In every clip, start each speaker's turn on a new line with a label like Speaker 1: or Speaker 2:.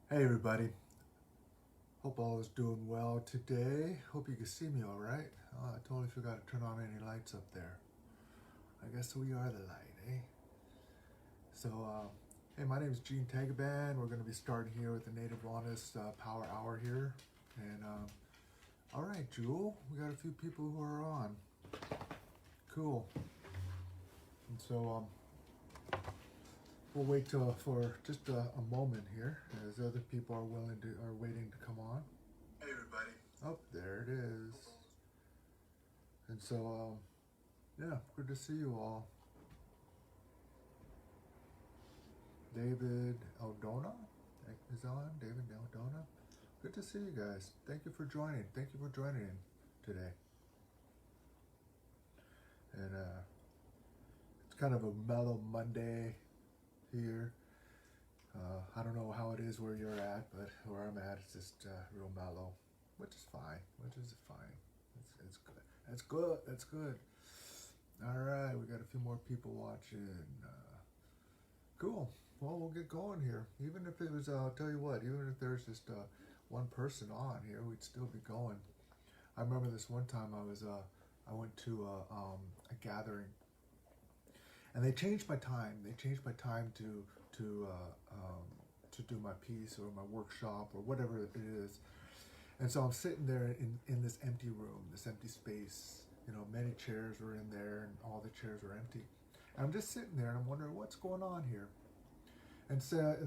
Speaker 1: Hey everybody, hope all is doing well today. Hope you can see me all right. I totally forgot to turn on any lights up there. I guess we are the light, eh? So, hey, my name is Gene Tagaban. We're going to be starting here with the Native Wellness Power Hour here. And, all right, Jewel, we got a few people who are on. Cool. And so, we'll wait for just a moment here as other people are waiting to come on.
Speaker 2: Hey everybody.
Speaker 1: Oh, there it is. And so, yeah, good to see you all. David Aldona is on. David Aldona. Good to see you guys. Thank you for joining. Thank you for joining in today. And it's kind of a mellow Monday here. I don't know how it is where you're at, but where I'm at, it's just real mellow, which is fine. It's good. That's good. That's good. All right, we got a few more people watching. Cool. Well, we'll get going here. Even if it was, I'll tell you what, even if there's just one person on here, we'd still be going. I remember this one time I went to a gathering, and they changed my time. They changed my time to do my piece or my workshop or whatever it is. And so I'm sitting there in this empty room, this empty space. You know, many chairs were in there, and all the chairs were empty. And I'm just sitting there, and I'm wondering what's going on here. And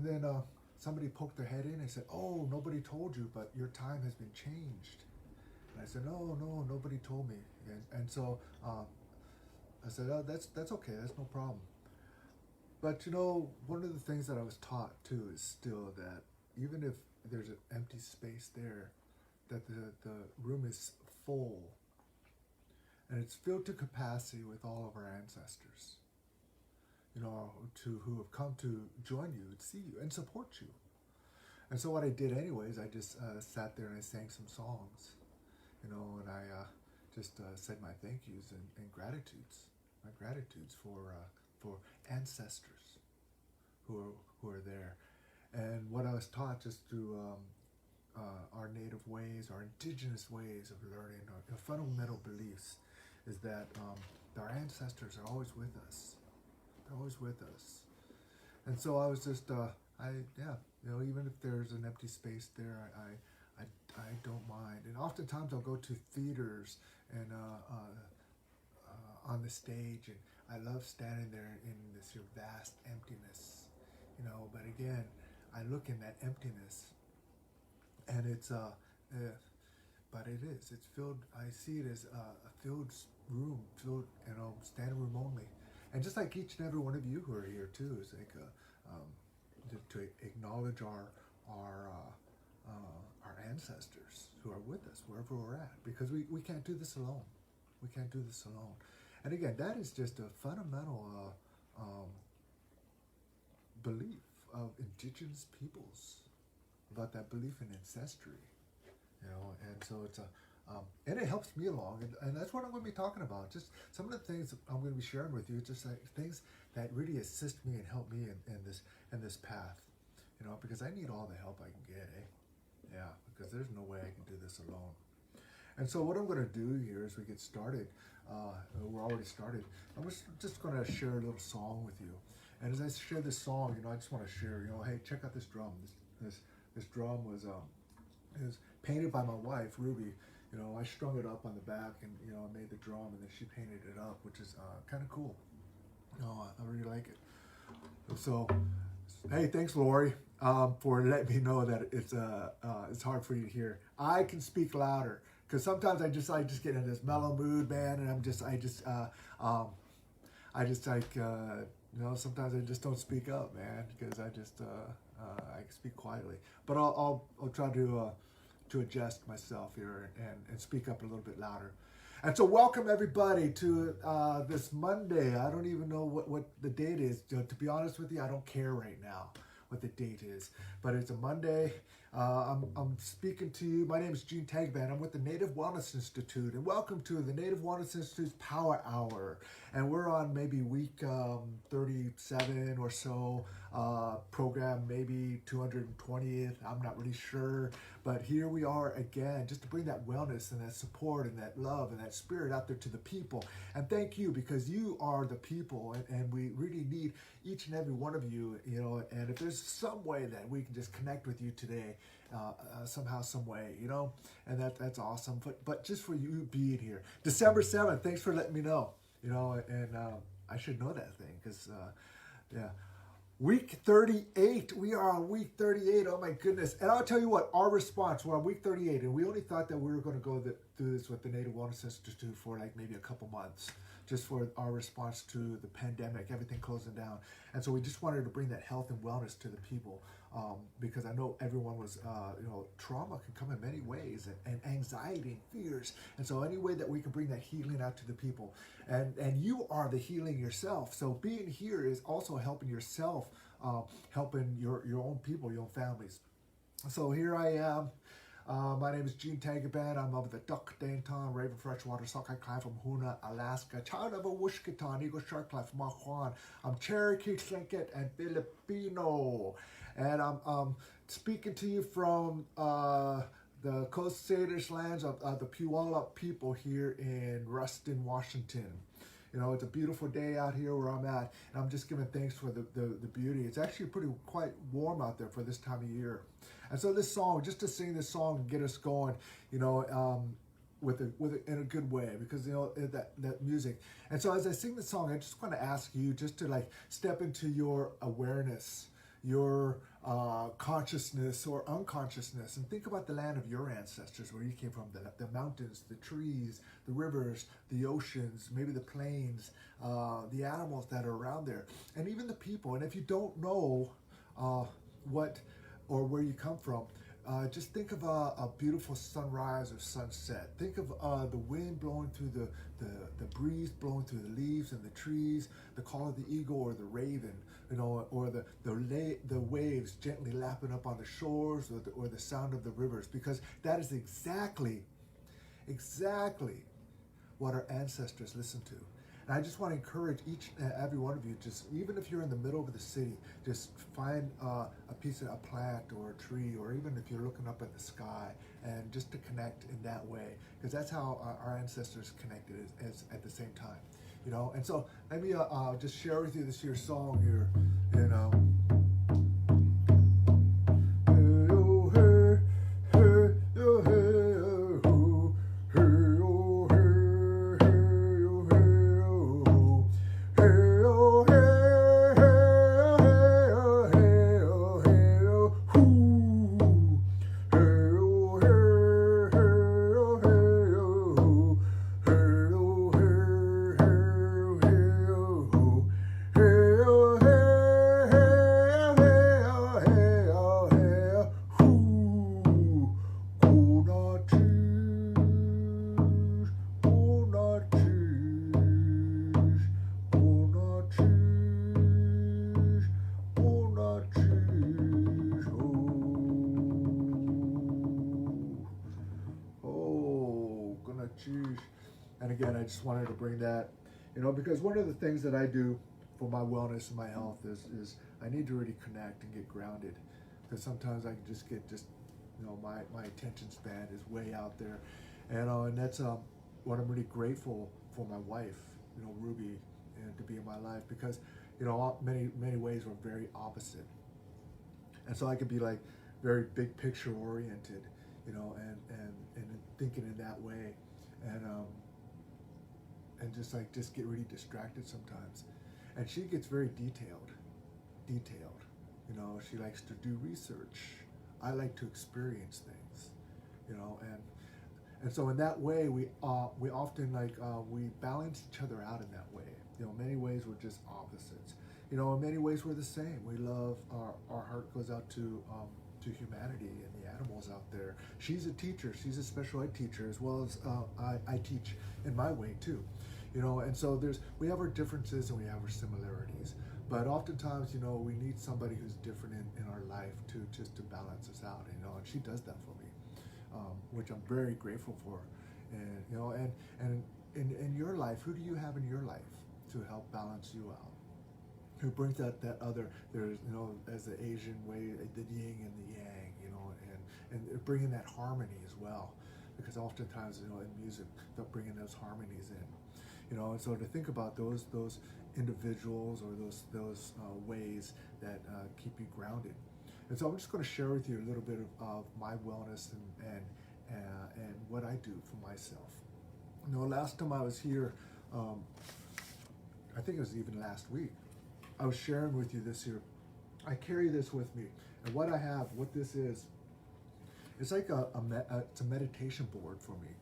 Speaker 1: then somebody poked their head in and said, "Oh, nobody told you, but your time has been changed." And I said, "No, no, nobody told me." And so I said, "Oh, that's okay. That's no problem." But you know, one of the things that I was taught too is still that even if there's an empty space there, that the room is full, and it's filled to capacity with all of our ancestors, you know, who have come to join you and see you and support you. And so what I did anyways, I just sat there and I sang some songs, you know, and I just said my thank yous and my gratitudes for ancestors who are there. And what I was taught just through our native ways, our indigenous ways of learning, our fundamental beliefs, is that our ancestors are always with us. They're always with us. And so I was just, even if there's an empty space there, I don't mind. And oftentimes I'll go to theaters and on the stage, and I love standing there in this vast emptiness, you know. But again, I look in that emptiness, and but it's filled. I see it as a filled room, filled, you know, standing room only. And just like each and every one of you who are here too, is like to acknowledge our ancestors who are with us wherever we're at, because we can't do this alone. We can't do this alone. And again, that is just a fundamental belief of indigenous peoples, about that belief in ancestry, you know. And so it's and it helps me along, and that's what I'm going to be talking about. Just some of the things I'm going to be sharing with you, just like things that really assist me and help me in this path, you know, because I need all the help I can get, eh? Yeah, because there's no way I can do this alone. And so what I'm going to do here as we get started, we're already started, I'm just going to share a little song with you. And as I share this song, you know, I just want to share, you know, hey, check out this drum. This drum was painted by my wife, Ruby. You know, I strung it up on the back, and you know, I made the drum, and then she painted it up, which is kind of cool. You know, I really like it. So, hey, thanks, Lori, for letting me know that it's hard for you to hear. I can speak louder because sometimes I just get in this mellow mood, man, and I just like you know, sometimes I just don't speak up, man, because I speak quietly. But I'll try to adjust myself here and speak up a little bit louder. And so welcome everybody to this Monday. I don't even know what the date is. To be honest with you, I don't care right now. what the date is, but it's a Monday. I'm speaking to you. My name is Tagaban. I'm with the Native Wellness Institute, and welcome to the Native Wellness Institute's Power Hour. And we're on maybe week 37 or so, program maybe 220th. I'm not really sure, but here we are again, just to bring that wellness and that support and that love and that spirit out there to the people. And thank you, because you are the people, and we really need each and every one of you, you know. And if there's some way that we can just connect with you today, somehow, some way, you know, and that's awesome. But just for you being here, December 7th, thanks for letting me know, you know, and I should know that thing, because yeah. Week 38. We are on week 38. Oh my goodness. And I'll tell you what, our response, we're on week 38, and we only thought that we were going to go through this with the Native Wellness Institute for like maybe a couple months, just for our response to the pandemic, everything closing down. And so we just wanted to bring that health and wellness to the people, because I know everyone was, you know, trauma can come in many ways, and anxiety and fears. And so any way that we can bring that healing out to the people, and you are the healing yourself. So being here is also helping yourself, helping your own people, your own families. So here I am. My name is Tagaban. I'm of the Duck Danton Raven Freshwater Sockeye Clan from Hoona, Alaska. Child of a Wushkitan Eagle Shark Clan from Mahuan. I'm Cherokee, Tlingit, and Filipino. And I'm speaking to you from the Coast Salish lands of the Puyallup people here in Ruston, Washington. You know, it's a beautiful day out here where I'm at, and I'm just giving thanks for the beauty. It's actually quite warm out there for this time of year. And so this song, just to sing this song and get us going, you know, in a good way, because, you know, that music. And so as I sing the song, I just want to ask you just to like step into your awareness, your consciousness or unconsciousness, and think about the land of your ancestors, where you came from, the mountains, the trees, the rivers, the oceans, maybe the plains, the animals that are around there, and even the people. And if you don't know what or where you come from, just think of a beautiful sunrise or sunset. Think of the wind blowing through the breeze blowing through the leaves and the trees, the call of the eagle or the raven, you know, or the waves gently lapping up on the shores, or the sound of the rivers, because that is exactly what our ancestors listened to. And I just want to encourage each and every one of you, just even if you're in the middle of the city, just find a piece of a plant or a tree, or even if you're looking up at the sky, and just to connect in that way, because that's how our ancestors connected as at the same time, you know. And so let me just share with you this here song here, you know. And again, I just wanted to bring that, you know, because one of the things that I do for my wellness and my health is I need to really connect and get grounded, because sometimes I can just get you know, my attention span is way out there, and that's what I'm really grateful for my wife, you know, Ruby, and to be in my life, because, you know, many ways we're very opposite, and so I could be like very big picture oriented, you know, and thinking in that way, and just get really distracted sometimes. And she gets very detailed, you know. She likes to do research. I like to experience things, you know, and so in that way we often we balance each other out in that way. You know, in many ways we're just opposites. You know, in many ways we're the same. We love, our heart goes out to humanity and the animals out there. She's a teacher. She's a special ed teacher, as well as I teach in my way too. You know, and so we have our differences and we have our similarities, But oftentimes, we need somebody who's different in our life to just to balance us out, and she does that for me, which I'm very grateful for. And in your life, who do you have in your life to help balance you out? Who brings that other, there's, as the Asian way, the yin and the yang, and bringing that harmony as well. Because oftentimes, in music, they're bringing those harmonies in, and so to think about those individuals or those ways that keep you grounded. And so I'm just going to share with you a little bit of my wellness and what I do for myself. Last time I was here, I think it was even last week, I was sharing with you this here. I carry this with me, and what this is, it's like it's a meditation board for me.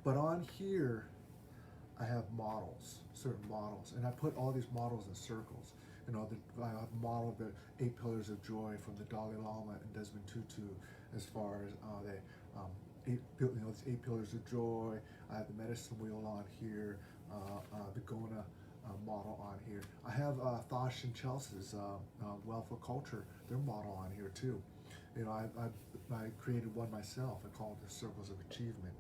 Speaker 1: But on here, I have certain models, and I put all these models in circles. I have modeled the 8 Pillars of Joy from the Dalai Lama and Desmond Tutu, as far as the 8 Pillars of Joy. I have the medicine wheel on here, the Gona model on here. I have Thosh and Chelsea's Wealth of Culture, their model on here too. I created one myself. I call it the Circles of Achievement.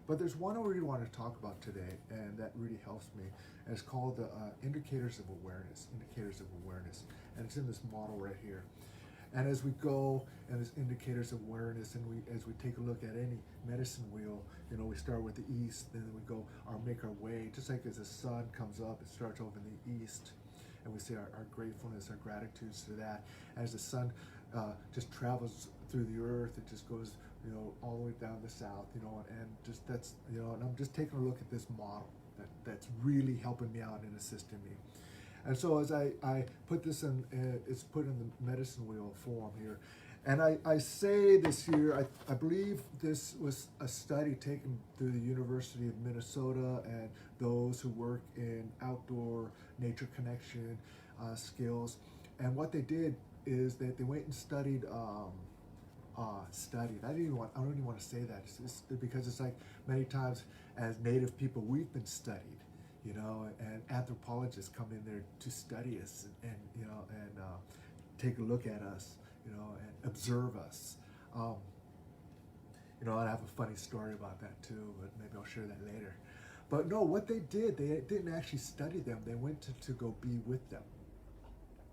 Speaker 1: But there's one I really want to talk about today, and that really helps me. And it's called the Indicators of Awareness. And it's in this model right here. And as we go, and as indicators of awareness, and as we take a look at any medicine wheel, we start with the east, then we go make our way. Just like as the sun comes up, it starts over in the east, and we say our gratefulness, our gratitudes to that. As the sun just travels through the earth, it just goes, all the way down the south, and just that's, and I'm just taking a look at this model that's really helping me out and assisting me. And so as I put this in, it's put in the medicine wheel form here. And I say this here, I believe this was a study taken through the University of Minnesota and those who work in outdoor nature connection skills. And what they did is that they went and studied. I don't even want to say that. It's because it's like many times as Native people we've been studied, and anthropologists come in there to study us and take a look at us, and observe us. I have a funny story about that too, but maybe I'll share that later. But no, what they did, they didn't actually study them. They went to go be with them,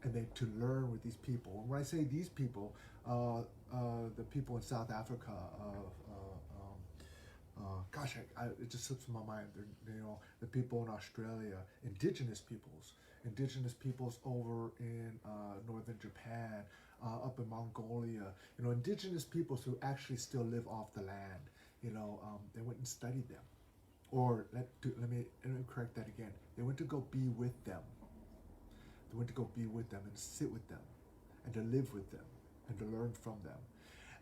Speaker 1: and to learn with these people. And when I say these people, the people in South Africa, it just slips in my mind. The people in Australia, indigenous peoples over in northern Japan, up in Mongolia, indigenous peoples who actually still live off the land. They went and studied them. Or let me correct that again. They went to go be with them. They went to go be with them and sit with them and to live with them and to learn from them.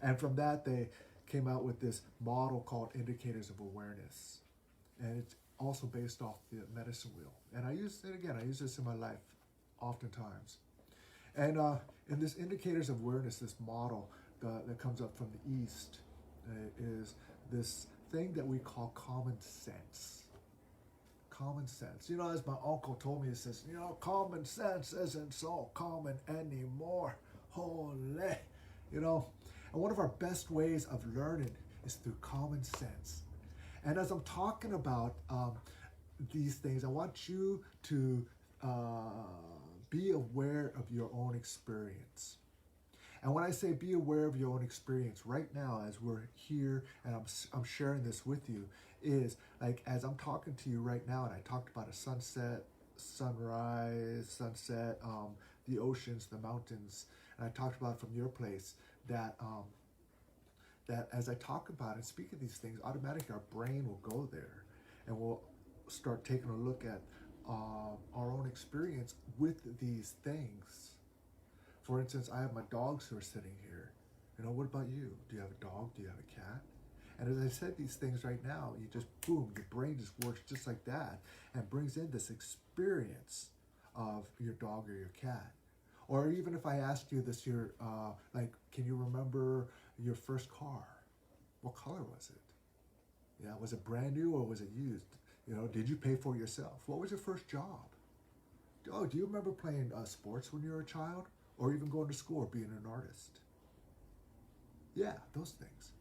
Speaker 1: And from that, they came out with this model called Indicators of Awareness. And it's also based off the medicine wheel. And I use this in my life oftentimes. And in this Indicators of Awareness, this model that comes up from the East is this thing that we call common sense. Common sense. As my uncle told me, he says, common sense isn't so common anymore. Holy, And one of our best ways of learning is through common sense. And as I'm talking about these things, I want you to be aware of your own experience. And when I say be aware of your own experience, right now as we're here and I'm sharing this with you, is like as I'm talking to you right now, and I talked about a sunset, sunrise, sunset, the oceans, the mountains, and I talked about from your place that as I talk about and speak of these things, automatically our brain will go there, and we'll start taking a look at our own experience with these things. For instance, I have my dogs who are sitting here. What about you? Do you have a dog? Do you have a cat? And as I said these things right now, you just, boom, your brain just works just like that and brings in this experience of your dog or your cat. Or even if I asked you this year, can you remember your first car? What color was it? Was it brand new or was it used? Did you pay for it yourself? What was your first job? Oh, do you remember playing sports when you were a child? Or even going to school or being an artist? Yeah, those things.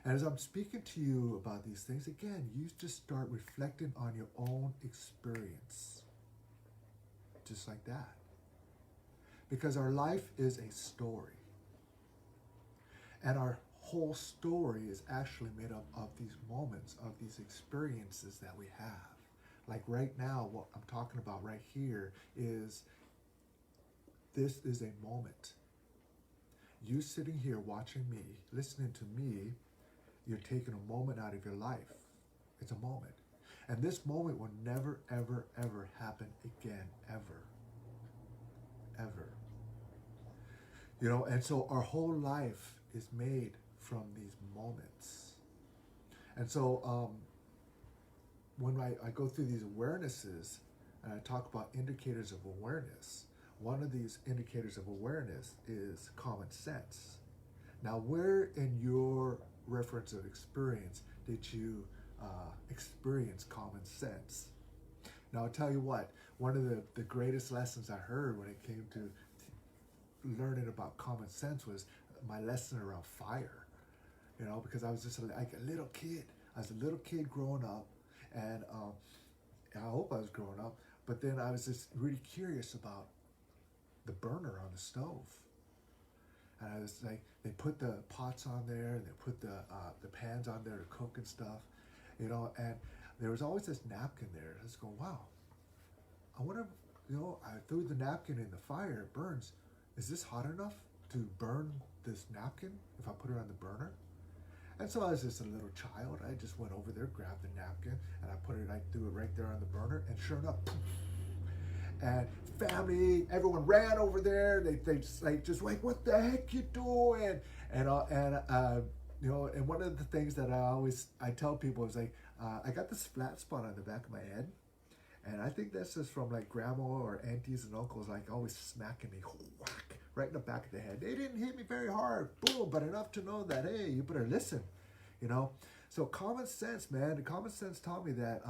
Speaker 1: And as I'm speaking to you about these things, again, you just start reflecting on your own experience. Just like that. Because our life is a story. And our whole story is actually made up of these moments, of these experiences that we have. Like right now, what I'm talking about right here is, this is a moment. You sitting here watching me, listening to me, you're taking a moment out of your life. It's a moment. And this moment will never, ever, ever happen again, ever. Ever. You know, and so our whole life is made from these moments. And so when I go through these awarenesses and I talk about indicators of awareness, one of these indicators of awareness is common sense. Now, where in your reference of experience did you experience common sense? Now, I'll tell you what, one of the greatest lessons I heard when it came to learning about common sense was my lesson around fire. You know, because I was just like a little kid. I was a little kid growing up, and I hope I was growing up, but then I was just really curious about the burner on the stove. And I was like, they put the pots on there, and they put the pans on there to cook and stuff, you know, and there was always this napkin there. I was going, wow, I wonder, you know, I threw the napkin in the fire, it burns. Is this hot enough to burn this napkin if I put it on the burner? And so I was just a little child. I just went over there, grabbed the napkin, and I threw it right there on the burner, and sure enough, and family, everyone ran over there. They just like, what the heck you doing? And you know, and one of the things that I tell people is like, I got this flat spot on the back of my head, and I think that's just from like grandma or aunties and uncles like always smacking me, whack, right in the back of the head. They didn't hit me very hard, boom, but enough to know that, hey, you better listen, you know. So common sense, man. Common sense taught me that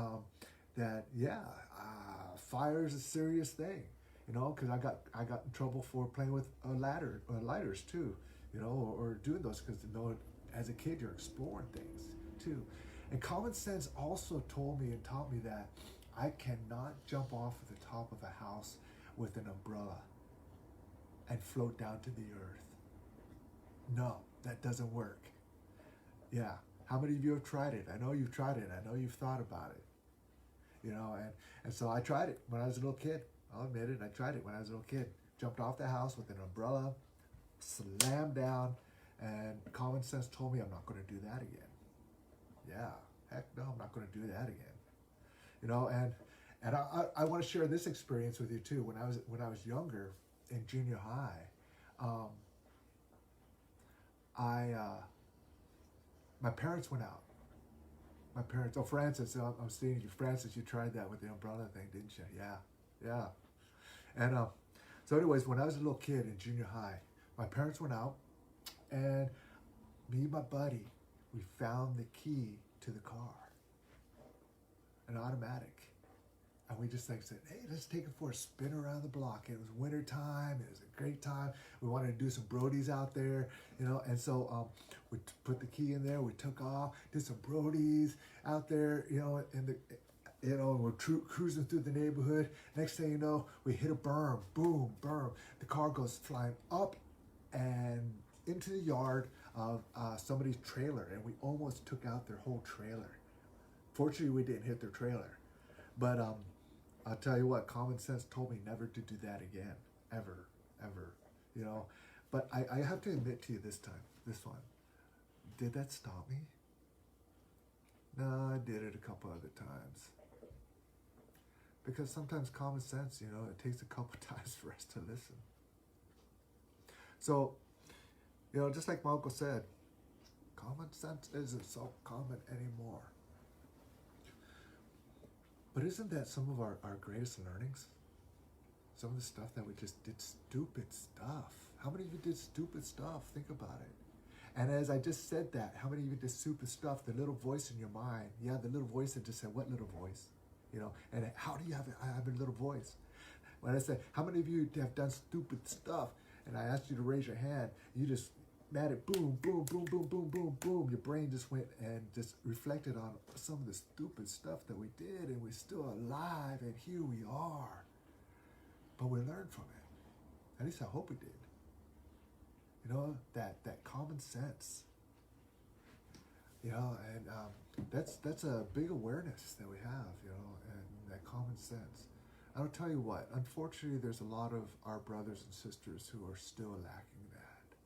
Speaker 1: fire is a serious thing, you know, because I got in trouble for playing with lighters too, you know, or doing those, because, you know, as a kid you're exploring things too. And common sense also told me and taught me that I cannot jump off of the top of a house with an umbrella and float down to the earth. No, that doesn't work. Yeah. How many of you have tried it? I know you've tried it. I know you've thought about it. You know, and so I tried it when I was a little kid. I'll admit it. I tried it when I was a little kid. Jumped off the house with an umbrella, slammed down, and common sense told me I'm not going to do that again. Yeah. Heck no, I'm not going to do that again. You know, and I want to share this experience with you too. When I was younger, in junior high, my parents went out. My parents, oh, Francis, I'm seeing you. Francis, you tried that with the umbrella thing, didn't you? Yeah. And so anyways, when I was a little kid in junior high, my parents went out, and me and my buddy, we found the key to the car, an automatic. And we just like said, hey, let's take it for a spin around the block. It was winter time. It was a great time. We wanted to do some Brodies out there, you know. And so we put the key in there. We took off, did some Brodies out there, you know. And we're cruising through the neighborhood. Next thing you know, we hit a berm. Boom, berm. The car goes flying up and into the yard of somebody's trailer, and we almost took out their whole trailer. Fortunately, we didn't hit their trailer, but I'll tell you what, common sense told me never to do that again, ever, you know. But I have to admit to you this one, did that stop me? No, I did it a couple other times. Because sometimes common sense, you know, it takes a couple times for us to listen. So, you know, just like my uncle said, common sense isn't so common anymore. But isn't that some of our greatest learnings? Some of the stuff that we just did stupid stuff. How many of you did stupid stuff? Think about it. And as I just said that, how many of you did stupid stuff? The little voice in your mind. Yeah, the little voice that just said, what little voice? You know, and how do you have a little voice? When I say, how many of you have done stupid stuff, and I asked you to raise your hand, you just mad at boom, boom, boom, boom, boom, boom, boom. Your brain just went and just reflected on some of the stupid stuff that we did, and we're still alive, and here we are. But we learned from it. At least I hope we did. You know, that common sense. You know, and that's a big awareness that we have, you know, and that common sense. I'll tell you what, unfortunately, there's a lot of our brothers and sisters who are still lacking that.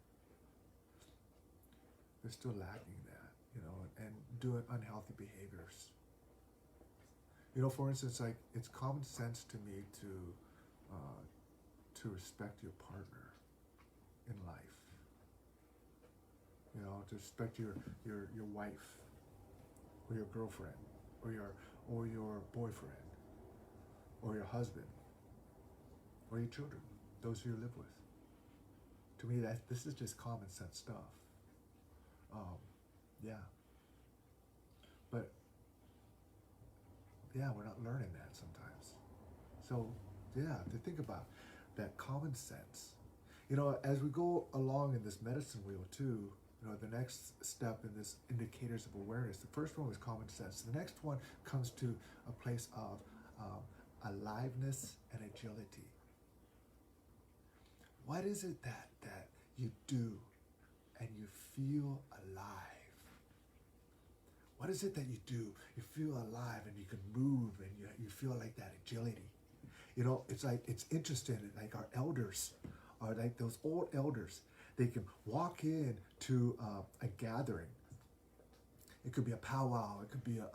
Speaker 1: They're still lacking that, you know, and doing unhealthy behaviors. You know, for instance, like, it's common sense to me to respect your partner in life. You know, to respect your wife, or your girlfriend, or your boyfriend, or your husband, or your children, those who you live with. To me, this is just common sense stuff. Yeah. But yeah, we're not learning that sometimes. So yeah, to think about that common sense. You know, as we go along in this medicine wheel too, you know, the next step in this indicators of awareness, the first one was common sense. The next one comes to a place of aliveness and agility. What is it that you do and you feel alive? What is it that you do? You feel alive and you can move and you feel like that agility. You know, it's like, it's interesting, like our elders are like those old elders. They can walk in to a gathering. It could be a powwow, it could be a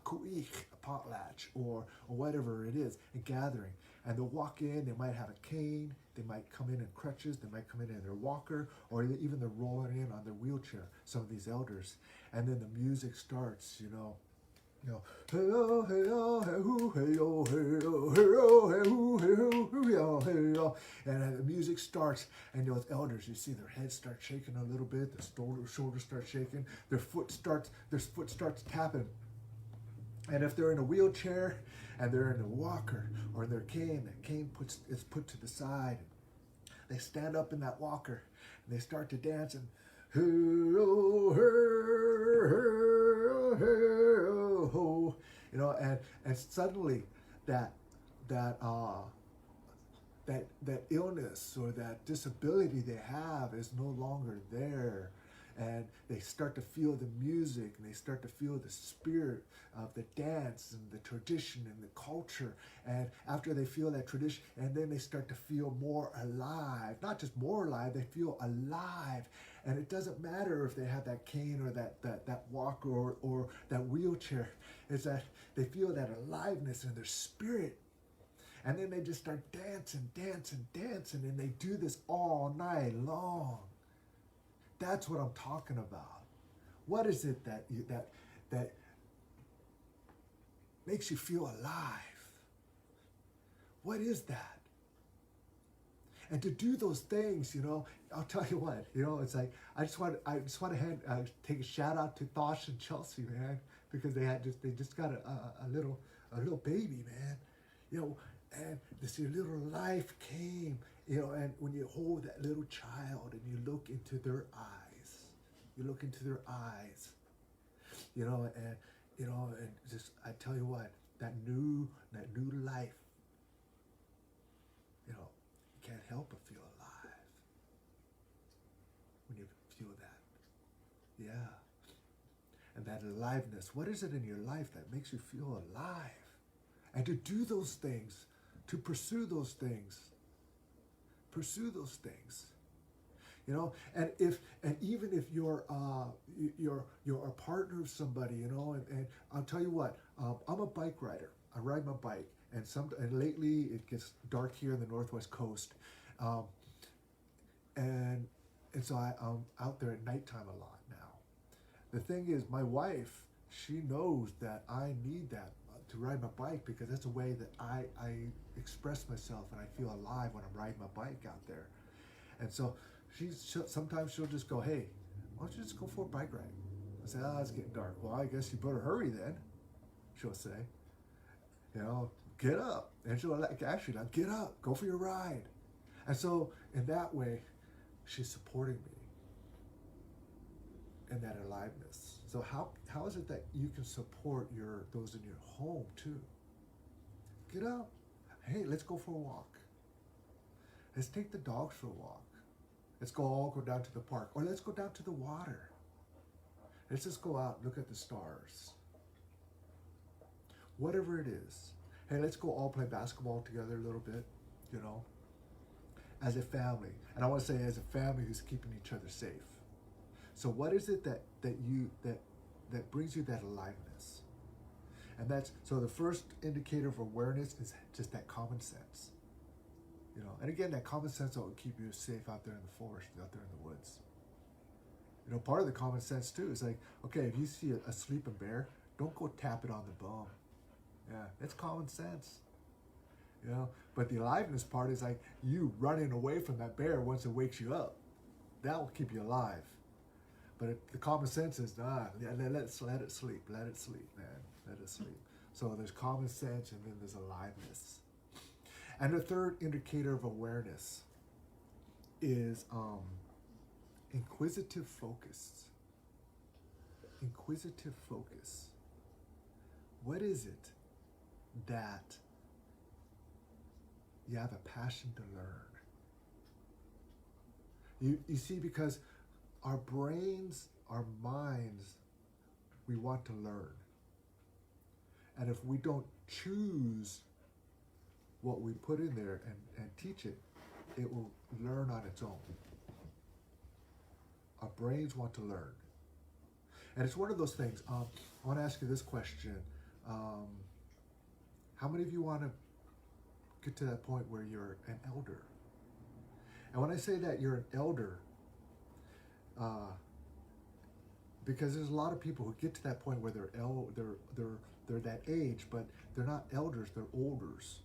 Speaker 1: ku'ik, a potlatch, or whatever it is, a gathering. And they'll walk in, they might have a cane, they might come in crutches, they might come in their walker, or even they're rolling in on their wheelchair, some of these elders. And then the music starts, you know, hey-oh, hey-oh, hey-hoo, hey-oh, hey-oh, hey-oh, hey-hoo, hey-hoo, hey-oh, hey-oh. And the music starts, and those elders, you see their heads start shaking a little bit, their shoulders start shaking, their foot starts tapping. And if they're in a wheelchair, and they're in a walker, or in their cane, that cane is put to the side. They stand up in that walker, and they start to dance, and hey-oh, hey-oh, hey-oh, you know, and suddenly that illness or that disability they have is no longer there. And they start to feel the music, and they start to feel the spirit of the dance and the tradition and the culture. And after they feel that tradition, and then they start to feel more alive. Not just more alive, they feel alive. And it doesn't matter if they have that cane or that walker or that wheelchair. It's that they feel that aliveness in their spirit. And then they just start dancing, and they do this all night long. That's what I'm talking about. What is it that makes you feel alive? What is that? And to do those things, you know, I'll tell you what, you know, it's like I just want to take a shout out to Thosh and Chelsea, man, because they just got a little baby, man, you know, and this little life came. You know, and when you hold that little child and you look into their eyes, you know, and just, I tell you what, that new life, you know, you can't help but feel alive when you feel that. Yeah. And that aliveness, what is it in your life that makes you feel alive? And to do those things, to pursue those things, you know, and even if you're a partner of somebody, you know, and I'll tell you what, I'm a bike rider. I ride my bike, and lately it gets dark here in the Northwest Coast, and so I'm out there at nighttime a lot now. The thing is, my wife, she knows that I need that to ride my bike, because that's a way that I express myself and I feel alive when I'm riding my bike out there. And so sometimes she'll just go, hey, why don't you just go for a bike ride? I say, it's getting dark. Well, I guess you better hurry then, she'll say. You know, get up. And she'll like, actually, now get up, go for your ride. And so in that way, she's supporting me in that aliveness. So how is it that you can support those in your home too? Get up. Hey, let's go for a walk. Let's take the dogs for a walk. Let's all go down to the park. Or let's go down to the water. Let's just go out and look at the stars. Whatever it is. Hey, let's go all play basketball together a little bit, as a family. And I want to say as a family who's keeping each other safe. So what is it that brings you that aliveness? And so the first indicator of awareness is just that common sense. And again, that common sense will keep you safe out there in the forest, out there in the woods. Part of the common sense too is like, okay, if you see a sleeping bear, don't go tap it on the bum. Yeah, it's common sense. But the aliveness part is like you running away from that bear once it wakes you up. That will keep you alive. But the common sense is, let it sleep, man, let it sleep. So there's common sense and then there's aliveness. And the third indicator of awareness is inquisitive focus. Inquisitive focus. What is it that you have a passion to learn? You see, because our brains, our minds, we want to learn. And if we don't choose what we put in there and teach it, it will learn on its own. Our brains want to learn. And it's one of those things. I want to ask you this question. How many of you want to get to that point where you're an elder? And when I say that you're an elder, because there's a lot of people who get to that point where they're that age, but they're not elders, they're olders.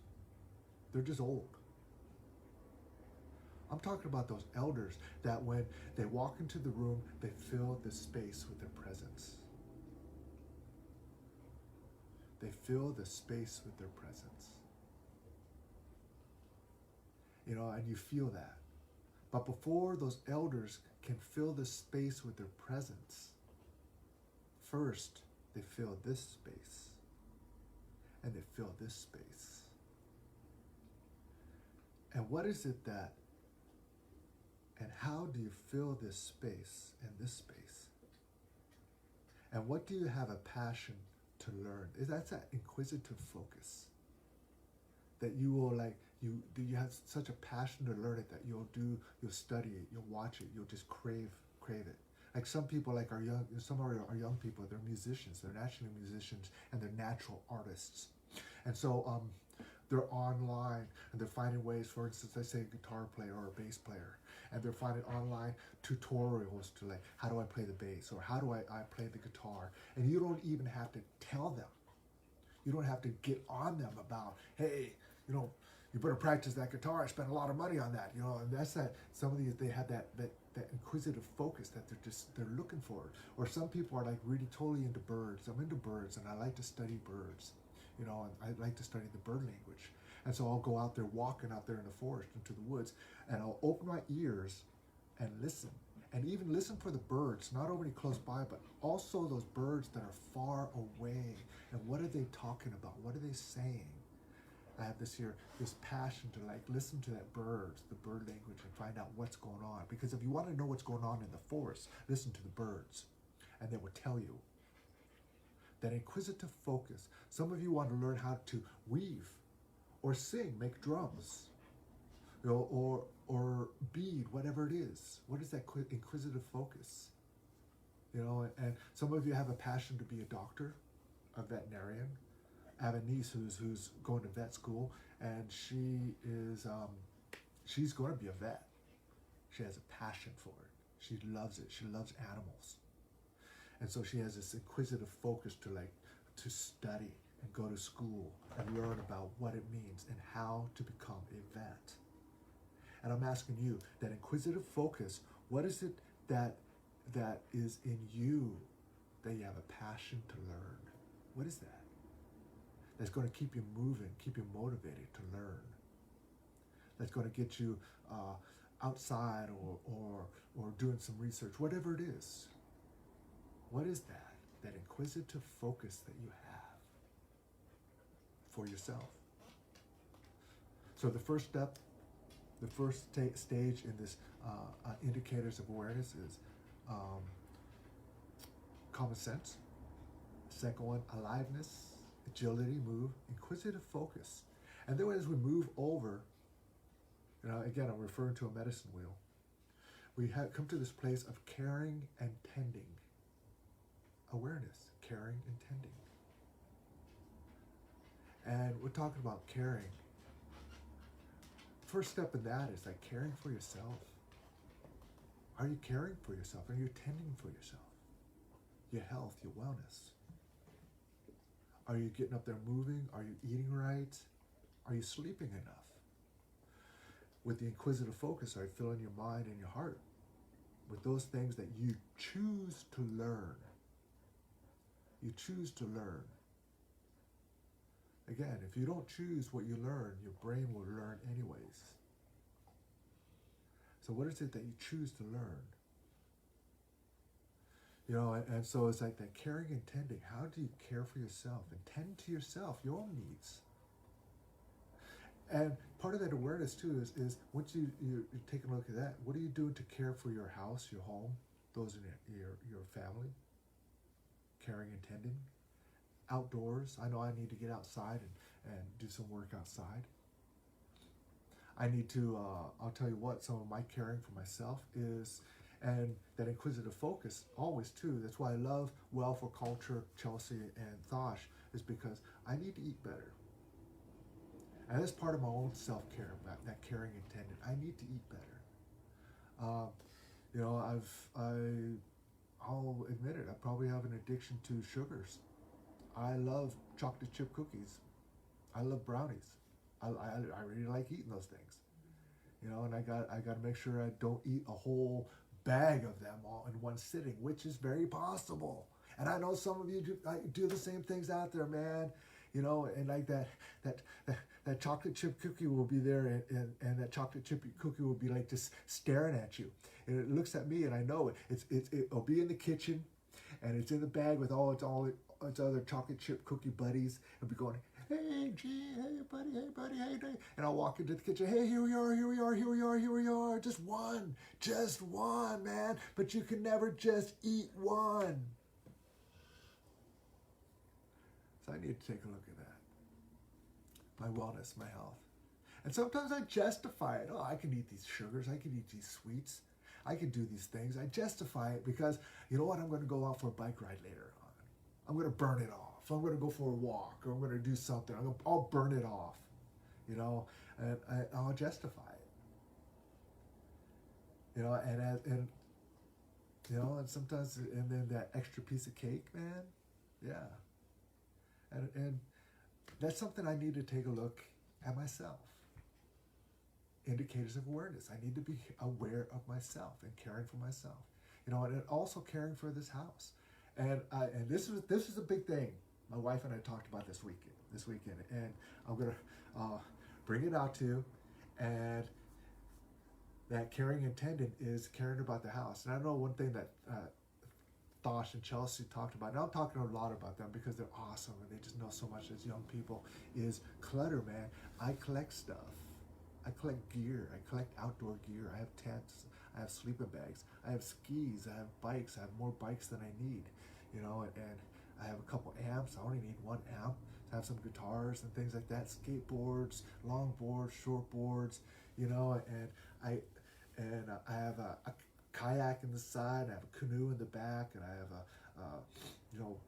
Speaker 1: They're just old. I'm talking about those elders that when they walk into the room, they fill the space with their presence. They fill the space with their presence. And you feel that. But before those elders can fill the space with their presence, first they fill this space. And they fill this space. And what is it and how do you fill this space and this space? And what do you have a passion to learn? That's that inquisitive focus. That you will you have such a passion to learn it that you'll study it, you'll watch it, you'll just crave it. Like some people, some of our young people, they're musicians, they're naturally musicians, and they're natural artists. And so they're online and they're finding ways, for instance, let's say a guitar player or a bass player, and they're finding online tutorials to how do I play the bass or how do I play the guitar. And you don't even have to tell them. You don't have to get on them about, hey, you better practice that guitar. I spent a lot of money on that, and that's that. Some of these, they have that inquisitive focus that they're looking for. Or some people are really totally into birds. I'm into birds and I like to study birds, and I like to study the bird language. And so I'll go out there walking out there in the forest into the woods, and I'll open my ears and listen. And even listen for the birds, not only close by, but also those birds that are far away. And what are they talking about? What are they saying? I have this passion to listen to the bird language and find out what's going on. Because if you want to know what's going on in the forest, listen to the birds, and they will tell you. That inquisitive focus. Some of you want to learn how to weave, or sing, make drums, or bead, whatever it is. What is that inquisitive focus? And some of you have a passion to be a doctor, a veterinarian. I have a niece who's going to vet school, and she's going to be a vet. She has a passion for it. She loves it. She loves animals. And so she has this inquisitive focus to study and go to school and learn about what it means and how to become a vet. And I'm asking you, that inquisitive focus, what is it that is in you that you have a passion to learn? What is that? that's going to keep you moving, keep you motivated to learn, that's going to get you outside or doing some research, whatever it is. What is that? That inquisitive focus that you have for yourself. So the first step, the first stage in this indicators of awareness is common sense. Second one, aliveness, agility, move, inquisitive focus. And then as we move over, again, I'm referring to a medicine wheel. We have come to this place of caring and tending. Awareness, caring and tending. And we're talking about caring. First step in that is like caring for yourself. Are you caring for yourself? Are you tending for yourself? Your health, your wellness. Are you getting up there moving? Are you eating right? Are you sleeping enough? With the inquisitive focus, are you filling your mind and your heart with those things that you choose to learn? You choose to learn. Again, if you don't choose what you learn, your brain will learn anyways. So what is it that you choose to learn? And so it's like that caring and tending. How do you care for yourself and tend to yourself, your own needs? And part of that awareness too is once you take a look at that, what are you doing to care for your house, your home, those in your family? Caring and tending. Outdoors, I know I need to get outside and do some work outside. I need to, I'll tell you what, some of my caring for myself is, and that inquisitive focus always too, that's why I love Well for Culture, Chelsea and Thosh, is because I need to eat better. And that's part of my own self-care, that caring and tending. I need to eat better. I'll admit it, I probably have an addiction to sugars. I love chocolate chip cookies. I love brownies. I really like eating those things. And I got to make sure I don't eat a whole bag of them all in one sitting, which is very possible. And I know some of you do the same things out there, man. And like that chocolate chip cookie will be there, and that chocolate chip cookie will be like just staring at you. And it looks at me, and I know it'll be in the kitchen, and it's in the bag with all its other chocolate chip cookie buddies. It'll be going, hey, G, hey, buddy, hey, day. And I'll walk into the kitchen, hey, here we are, just one, man. But you can never just eat one. So I need to take a look at that. My wellness, my health. And sometimes I justify it. Oh, I can eat these sugars. I can eat these sweets. I can do these things. I justify it because, you know what? I'm going to go out for a bike ride later on. I'm going to burn it off. I'm going to go for a walk, or I'm going to do something. I'll burn it off, and I'll justify it. And sometimes, and then that extra piece of cake, man, yeah. And that's something I need to take a look at myself. Indicators of awareness. I need to be aware of myself and caring for myself. And also caring for this house. And this is a big thing. My wife and I talked about this weekend, and I'm gonna bring it out to you. And that caring and tending is caring about the house. And I know one thing that Thosh and Chelsea talked about, and I'm talking a lot about them because they're awesome and they just know so much as young people, is clutter, man. I collect stuff. I collect gear. I collect outdoor gear. I have tents. I have sleeping bags. I have skis. I have bikes. I have more bikes than I need, and I have a couple amps. I only need one amp. I have some guitars and things like that. Skateboards, longboards, shortboards, and I have a kayak in the side. I have a canoe in the back, and I have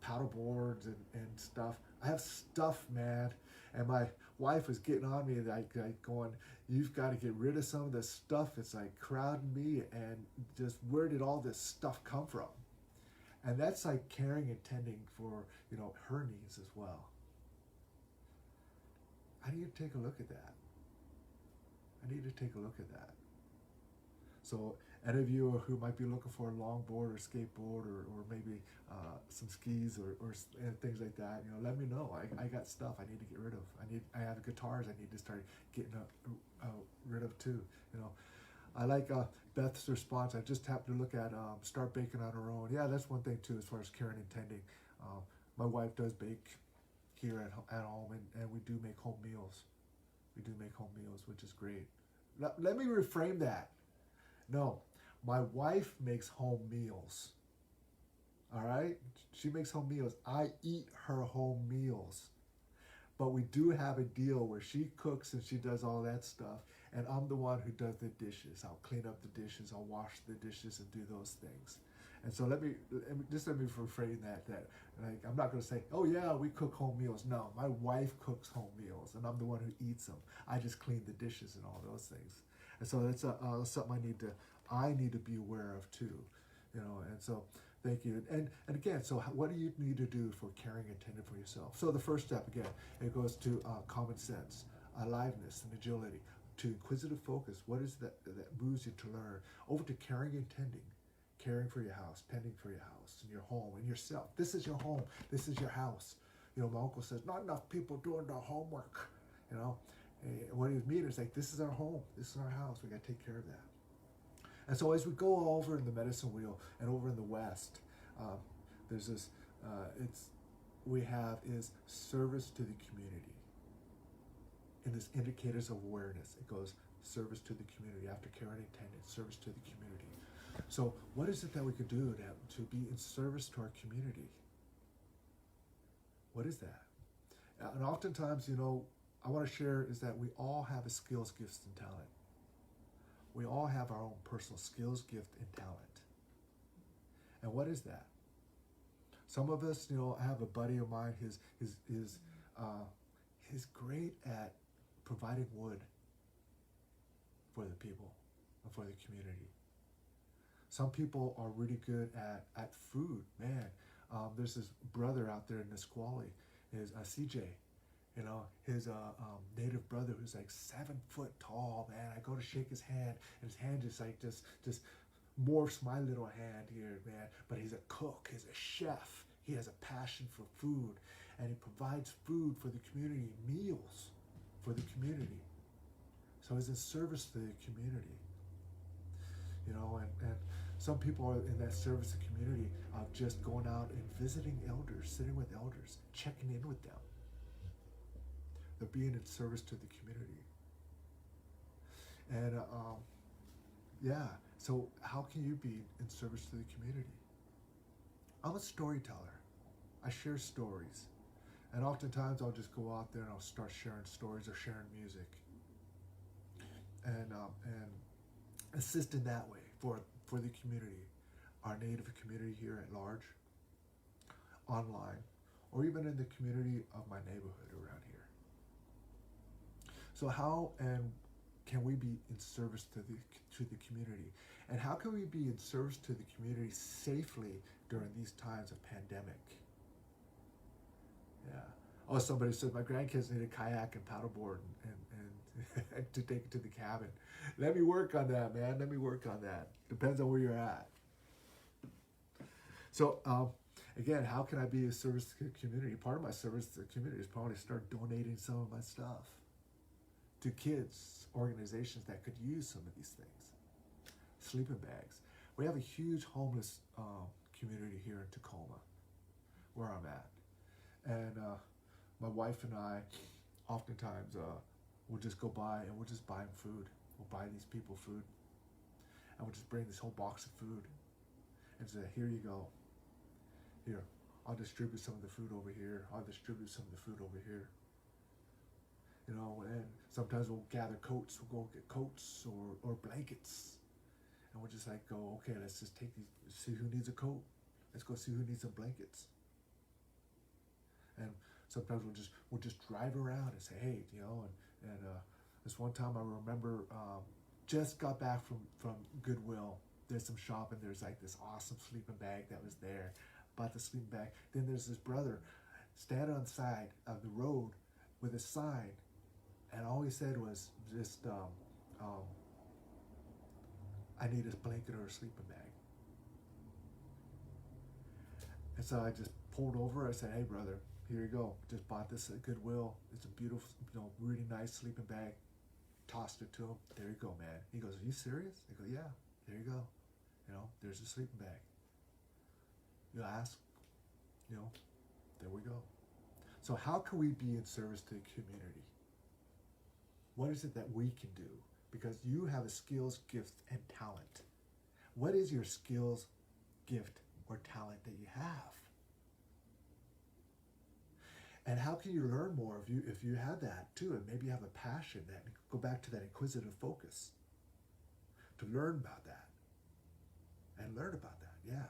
Speaker 1: paddle boards and stuff. I have stuff, man. And my wife was getting on me like going, you've got to get rid of some of this stuff. It's like crowding me, and just where did all this stuff come from? And that's like caring and tending for, her needs as well. I need to take a look at that. So, Any of you who might be looking for a longboard or skateboard or maybe some skis or and things like that, let me know. I got stuff I need to get rid of. I have guitars I need to start getting rid of too. I like Beth's response. I just happened to look at start baking on her own. Yeah, that's one thing too as far as caring and tending. My wife does bake here at home, and we do make home meals. We do make home meals, which is great. Let me reframe that. No, my wife makes home meals. All right? She makes home meals. I eat her home meals. But we do have a deal where she cooks and she does all that stuff, and I'm the one who does the dishes. I'll clean up the dishes, I'll wash the dishes and do those things. And so let me reframe that like, I'm not going to say, oh yeah, we cook home meals. No, my wife cooks home meals, and I'm the one who eats them. I just clean the dishes and all those things. And so that's something I need to be aware of too, And so thank you. And again, so what do you need to do for caring and tending for yourself? So the first step, again, it goes to common sense, aliveness and agility, to inquisitive focus. What is that moves you to learn? Over to caring and tending. Caring for your house, tending for your house, and your home, and yourself. This is your home. This is your house. My uncle says, not enough people doing their homework. What he was meaning is like, this is our home. This is our house. We got to take care of that. And so as we go over in the medicine wheel and over in the West, there's this, we have is service to the community. In this indicators of awareness, it goes service to the community. After caring and tending, service to the community. So what is it that we could do to be in service to our community? What is that? And oftentimes, I want to share is that we all have a skills, gifts, and talent. We all have our own personal skills, gift, and talent. And what is that? Some of us, I have a buddy of mine, he's great at providing wood for the people and for the community. Some people are really good at food. Man, there's this brother out there in Nisqually, is CJ. His native brother who's like 7 foot tall. Man, I go to shake his hand, and his hand just morphs my little hand here, man. But he's a cook. He's a chef. He has a passion for food, and he provides food for the community, meals for the community. So he's in service to the community. And some people are in that service to community of just going out and visiting elders, sitting with elders, checking in with them. They're being in service to the community. And so how can you be in service to the community? I'm a storyteller. I share stories. And oftentimes I'll just go out there and I'll start sharing stories or sharing music. And assist in that way for the community, our native community here at large, online, or even in the community of my neighborhood around here. So how and can we be in service to the community? And how can we be in service to the community safely during these times of pandemic? Yeah. Oh, somebody said my grandkids need a kayak and paddleboard and to take it to the cabin. Let me work on that, man. Let me work on that. Depends on where you're at. So, again, how can I be a service to the community? Part of my service to the community is probably start donating some of my stuff to kids, organizations that could use some of these things. Sleeping bags. We have a huge homeless community here in Tacoma, where I'm at. And my wife and I, oftentimes, we'll just go by and we'll just buy them food. We'll buy these people food. And we'll just bring this whole box of food and say, here you go. Here, I'll distribute some of the food over here. I'll distribute some of the food over here. And sometimes we'll gather coats. We'll go get coats or blankets. And we'll just like go, okay, let's just take these, see who needs a coat. Let's go see who needs some blankets. And sometimes we'll just drive around and say, hey, and this one time I remember just got back from Goodwill. There's some shopping. There's like this awesome sleeping bag that was there. Bought the sleeping bag. Then there's this brother standing on the side of the road with a sign, and all he said was just, I need a blanket or a sleeping bag. And so I just pulled over. I said, hey, brother, here you go. Just bought this at Goodwill. It's a beautiful, really nice sleeping bag. Tossed it to him. There you go, man. He goes, are you serious? I go, yeah, there you go. There's a sleeping bag. You ask, there we go. So how can we be in service to the community? What is it that we can do? Because you have a skills, gift, and talent. What is your skills, gift, or talent that you have? And how can you learn more if you have that too, and maybe you have a passion that go back to that inquisitive focus to learn about that and learn about that, yeah.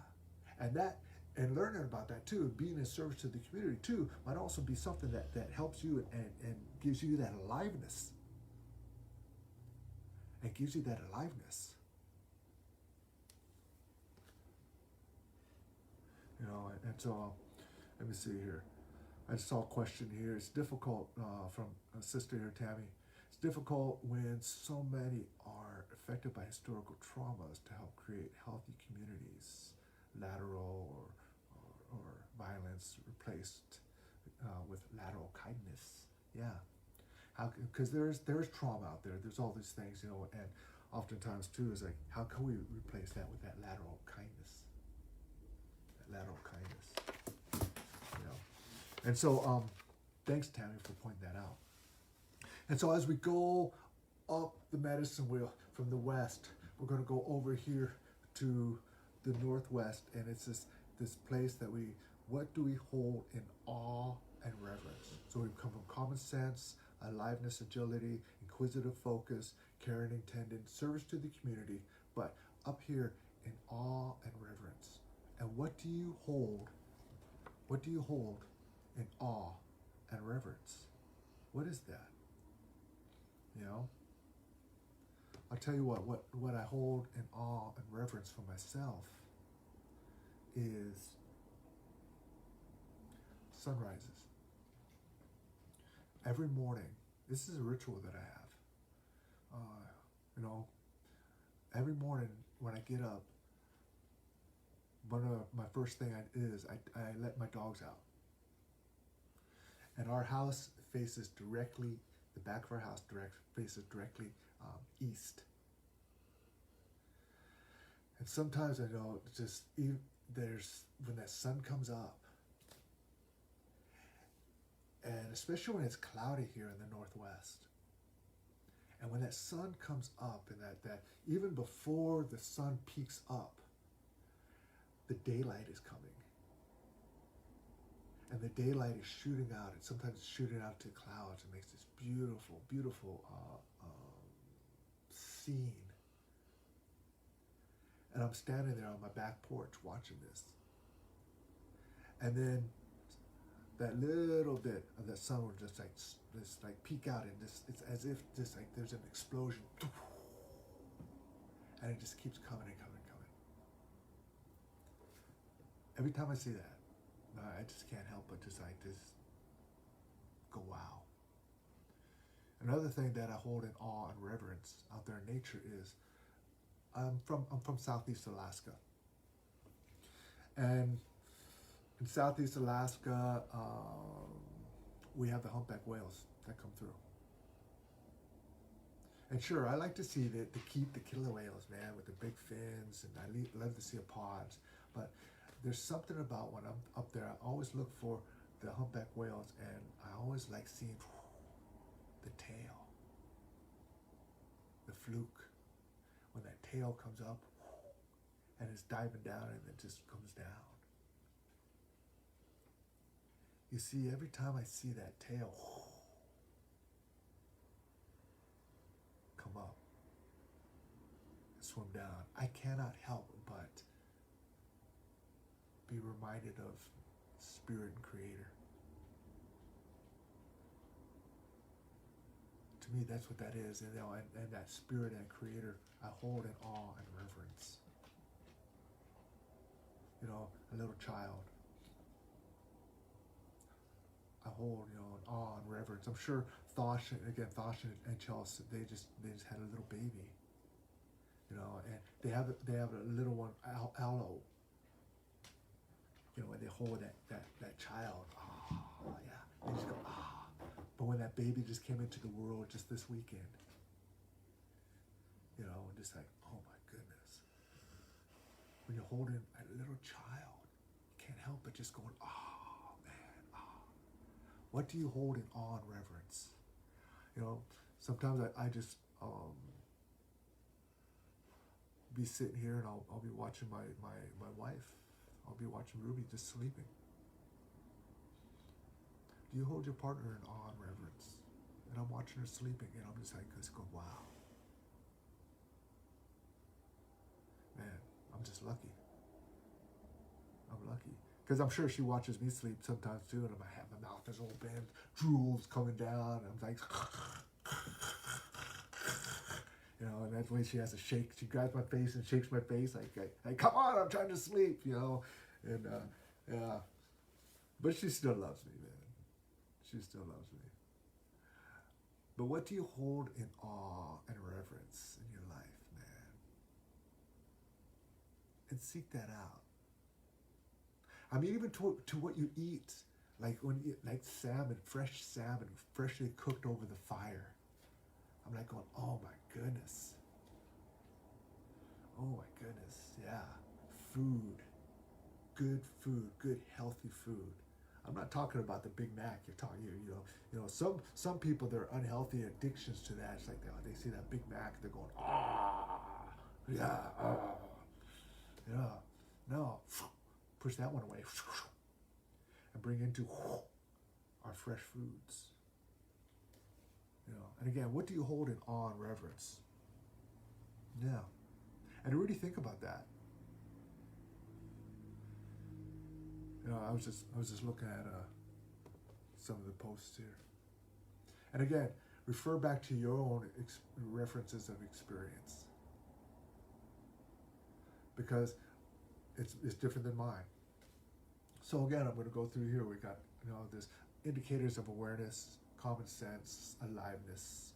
Speaker 1: And learning about that too, being in service to the community too, might also be something that helps you and gives you that aliveness. And gives you that aliveness. And so let me see here. I just saw a question here. It's difficult from a sister here, Tammy. It's difficult when so many are affected by historical traumas to help create healthy communities. Lateral or violence replaced with lateral kindness. Yeah, because there's trauma out there. There's all these things, and oftentimes too is like, how can we replace that with that lateral kindness? That lateral kindness. And so, thanks, Tammy, for pointing that out. And so as we go up the medicine wheel from the west, we're going to go over here to the northwest, and it's this place that what do we hold in awe and reverence? So we've come from common sense, aliveness, agility, inquisitive focus, care and intended, service to the community, but up here in awe and reverence. And what do you hold? What do you hold in awe and reverence? What is that? I'll tell you what I hold in awe and reverence for myself is sunrises. Every morning, this is a ritual that I have. Every morning when I get up, one of my first thing I let my dogs out. And our house faces directly, the back of our house faces directly east. And sometimes I know when that sun comes up, and especially when it's cloudy here in the northwest, and when that sun comes up, and that even before the sun peaks up, the daylight is coming. And the daylight is shooting out, and sometimes it's shooting out to clouds and makes this beautiful, beautiful scene. And I'm standing there on my back porch watching this. And then that little bit of the sun will just peek out, and it's as if just like there's an explosion. And it just keeps coming and coming and coming. Every time I see that, I just can't help but just go, wow. Another thing that I hold in awe and reverence out there in nature is I'm from Southeast Alaska. And in Southeast Alaska, we have the humpback whales that come through. And sure, I like to see the killer whales, man, with the big fins, and I love to see the pods. But there's something about when I'm up there, I always look for the humpback whales, and I always like seeing the tail, the fluke. When that tail comes up and it's diving down and it just comes down. You see, every time I see that tail come up and swim down, I cannot help but be reminded of Spirit and Creator. To me, that's what that is, and that Spirit and Creator I hold in awe and reverence. A little child, I hold, in awe and reverence. I'm sure Thosh and Chelsea, they just had a little baby, and they have a little one, aloe. You know, when they hold that child, oh yeah, they just go, ah. But when that baby just came into the world just this weekend, you know, and just like, oh my goodness. When you're holding a little child, you can't help but just going, oh man, oh. What do you hold in awe and reverence? You know, sometimes I just be sitting here and I'll be watching my wife. I'll be watching Ruby just sleeping. Do you hold your partner in awe and reverence? And I'm watching her sleeping, and I'm just like, go, wow. Man, I'm just lucky. I'm lucky. Because I'm sure she watches me sleep sometimes too, and my mouth is open, drool's coming down, and I'm like, you know, and that's when she has to shake. She grabs my face and shakes my face, like come on, I'm trying to sleep, you know, and yeah. But she still loves me, man. She still loves me. But what do you hold in awe and reverence in your life, man? And seek that out. I mean, even to what you eat, like when you eat like salmon, freshly cooked over the fire. I'm like going, oh my goodness. Oh my goodness, yeah. Food, good healthy food. I'm not talking about the Big Mac. You're talking, you know, some people, they're unhealthy addictions to that. It's like they see that Big Mac, they're going, yeah, yeah, no, push that one away, and bring into our fresh foods. You know, and again, what do you hold in awe and reverence? Yeah, and to really think about that. You know, I was just looking at some of the posts here, and again, refer back to your own references of experience, because it's different than mine. So again, I'm going to go through here. We got, you know, this indicators of awareness, common sense, aliveness,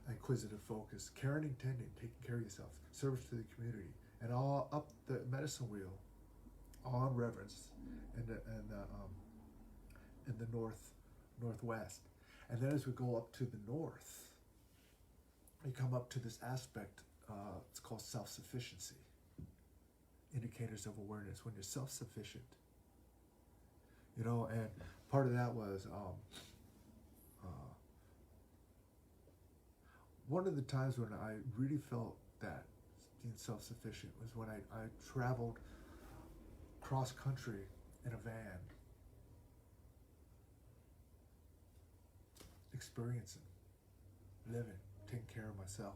Speaker 1: inquisitive focus, caring and tending, taking care of yourself, service to the community, and all up the medicine wheel, on reverence, in the northwest, and then as we go up to the north, we come up to this aspect. It's called self-sufficiency. Indicators of awareness when you're self-sufficient. You know, and part of that was one of the times when I really felt that being self-sufficient was when I traveled cross country in a van, experiencing, living, taking care of myself,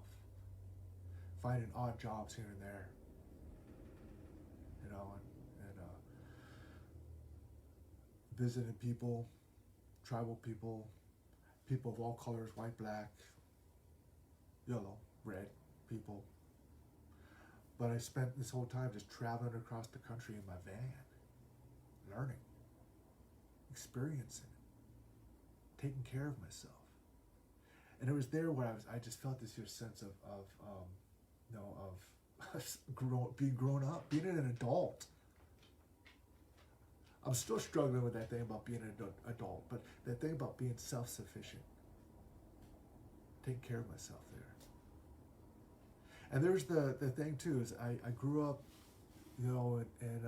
Speaker 1: finding odd jobs here and there, you know, and visiting people, tribal people, people of all colors, white, black, yellow, red people. But I spent this whole time just traveling across the country in my van, learning, experiencing, taking care of myself. And it was there where I just felt this here sense of being grown up, being an adult. I'm still struggling with that thing about being an adult, but that thing about being self-sufficient, taking care of myself there. And there's the thing too, is I grew up, you know, and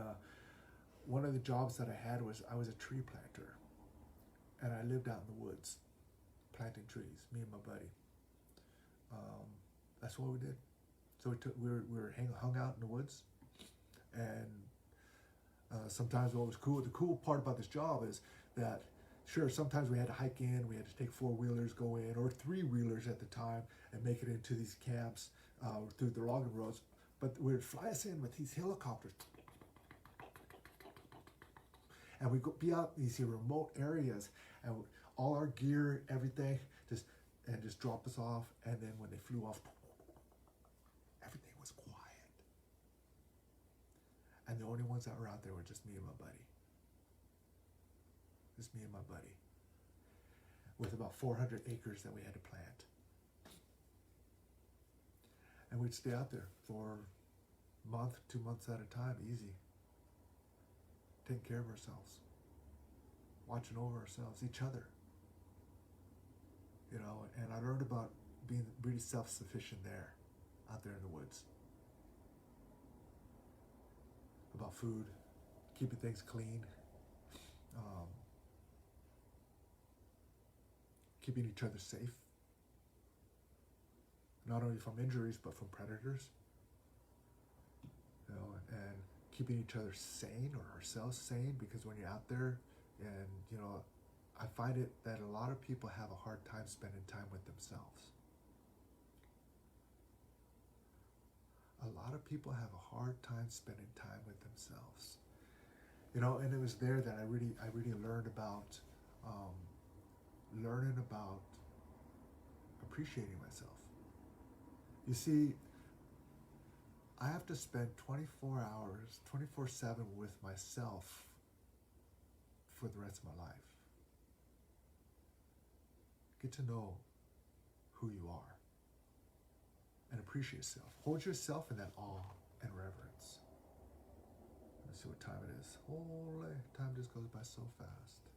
Speaker 1: one of the jobs that I had was I was a tree planter, and I lived out in the woods, planting trees, me and my buddy. That's what we did. So we were hung out in the woods, and sometimes what was cool, the cool part about this job is that, sure, sometimes we had to hike in, we had to take 4-wheelers, go in, or 3-wheelers at the time, and make it into these camps through the logging roads. But we would fly us in with these helicopters, and we'd go be out in these remote areas, and all our gear, everything, just drop us off. And then when they flew off, everything was quiet. And the only ones that were out there were just me and my buddy. Just me and my buddy. With about 400 acres that we had to plant. And we'd stay out there for month, 2 months at a time, easy. Taking care of ourselves, watching over ourselves, each other. You know, and I learned about being really self-sufficient there, out there in the woods. About food, keeping things clean, keeping each other safe. Not only from injuries, but from predators. You know, and keeping each other sane, or ourselves sane, because when you're out there, and you know, I find it that a lot of people have a hard time spending time with themselves. A lot of people have a hard time spending time with themselves. You know, and it was there that I really learned about appreciating myself. You see, I have to spend 24 hours, 24/7 with myself for the rest of my life. Get to know who you are and appreciate yourself. Hold yourself in that awe and reverence. Let's see what time it is. Holy, time just goes by so fast.